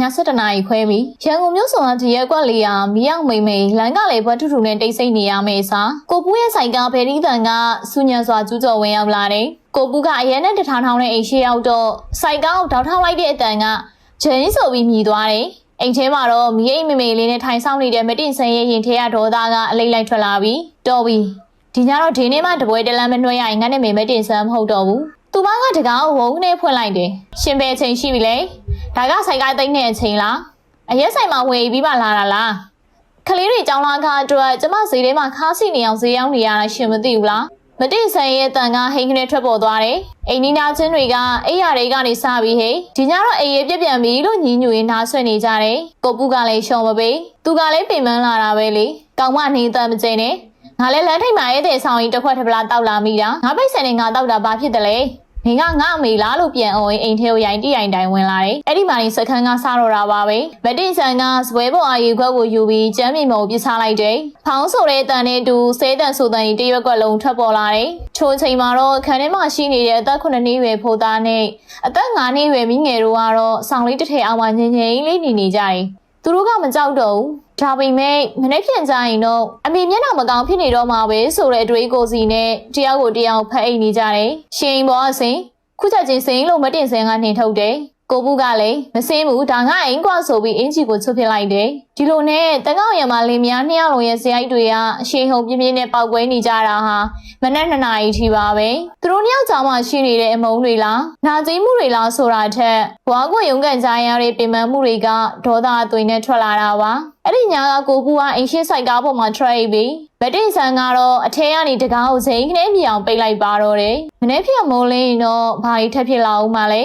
ည7 နာရီခွဲပြီရန်ကုန်မြို့ဆောင်အကြီးရဲ့ကွက်လေးဟာမီးအောင်မိမ့်မိန်လမ်းကလည်းဘွက်ထူထူနဲ့တိတ်ဆိတ်နေရမယ့်အစားကိုပူးရဲ့ဆိုင်ကဘယ်ဒီတန်ကစူညံစွာကျူးကျော်ဝင်ရောက်လာတယ်ကိုပူးကအရဲနဲ့တထောင်ထောင်နဲ့အိမ်ရှိရောက်တော့ဆိုင်ကောက်တောက်ထောက်လိုက်တဲ့အတန်ကဂျင်းဆိုပြီးမြည်သွားတယ်အိမ်ထဲမှာတော့မီးအိမ်မေမေလေးနဲ့ထိုင်ဆောင်နေတဲ့မတင်ဆန်းရဲ့ရင်ထဲရဒေါသကအလိမ့်လိုက်ထွက်လာပြီးတော်ပြီဒီညတော့ဒီနေ့မှတပွဲတလန်းမနှွှဲရရင်ငါနဲ့မေမတင်ဆန်းမဟုတ်တော့ဘူးသူမကတကားဝုန်းနဲ့ဖွင့်လိုက်တယ်ရှင်ပဲအချိန်ရှိပြီလေဒါကဆိုင်ကသိမ့်တဲ့အချိန်လားအရက်ဆိုင်မှာဝယ်ပြီးမှလာတာလားကလေးတွေကြောင်းလာကအတွက်ကျမဈေးထဲမှာခါးစီနေအောင်ဈေးရောက်နေရတာရှင်မသိဘူးလားမတင်ဆန်းရဲ့တန်ကဟိန်းကနေထွက်ပေါ်သွားတယ်အိမ်နီးနားချင်းတွေကအိယာတွေကနေစပြီးဟေးဒီညတော့အိမ်ရပြက်ပြန်ပြီလို့ညီညွေနားဆွနေကြတယ်ကိုပူကလည်းရှော်မပေးသူကလည်းပြင်ပန်းလာတာပဲလေကောင်းမနေတတ်မကျင်းနဲ့ငါလည်းလမ်းထိပ်မှာရဲ့တဲ့ဆောင်ရင်တစ်ခွက်တစ်ပလာတောက်လာမိတာငါပိတ်ဆန်နေငါတောက်တာဘာဖြစ်တယ်လဲနေကငါအမေလားလို့ပြန်အောင်အိမ်ထဲကိုရိုင်တိရိုင်တိုင်ဝင်လာတယ်အဲ့ဒီမှာနေစခန်းကစားတော့တာပါပဲမတင်ဆန်ကစပွဲပေါ်အာရီခွက်ကိုယူပြီးကျမ်းမြေမော်ပြစ်ချလိုက်တယ်ဖောင်းဆိုတဲ့အတန်နဲ့တူဆဲတန်ဆိုတန်ကြီးတရွက်ကွက်လုံးထွက်ပေါ်လာတယ်ချိုးချိန်မှာတော့ခန်းထဲမှာရှိနေတဲ့အသက်9နှစ်ရွယ်ဖိုးသားနဲ့အသက်9နှစ်ရွယ်မိငယ်တို့ကတော့ဆောင်လေးတစ်ထည်အောင်မှငင်းငင်းလေးနေကြတယ်သူတို့ကမကြောက်တော့ဘူးဒါပေမဲ့မနေ့ပြန်ကြရင်တော့အမေမျက်နှာမကောင်းဖြစ်နေတော့မှာပဲဆိုတဲ့အတွေးကိုစီနဲ့တယောက်ကိုတယောက်ဖက်အိတ်နေကြတယ်ရှင်ဘောအစင်ခုချက်ချင်းစင်လို့မတင်စင်ကနှင်ထုတ်တယ်ကိုဘူးကလည်းမစင်းဘူးဒါငါအိမ်ကွာဆိုပြီးအင်ဂျီကိုချွတ်ပြလိုက်တယ်ဒီလိုနဲ့တကောက်ရံမလေးများနှစ်ယောက်လုံးရဲ့ဇယိုက်တွေကအရှိန်ဟုန်ပြင်းပြင်းနဲ့ပေါက်ကွဲနေကြတာဟာမနက်2 နာရီထိပါပဲသူတို့နှစ်ယောက်ကြားမှာရှိနေတဲ့အမုန်းတွေလားနာကျင်းမှုတွေလားဆိုတာထက်ဘွားကိုရုန်းကန်ကြရတဲ့ပင်ပန်းမှုတွေကဒေါသအသွင်နဲ့ထွက်လာတာပါအဲ့ဒီညကကိုဘူးကအိမ်ရှိဆိုင်ကားပေါ်မှာထွက်ပြီးမတင်ဆန်ကတော့အထဲကနေတကားကိုစိမ့်ခနဲ့မြောင်ပိတ်လိုက်ပါတော့တယ်မနေ့ဖြစ်မိုးလင်းတော့ဘာကြီးထက်ဖြစ်လာအောင်မလဲ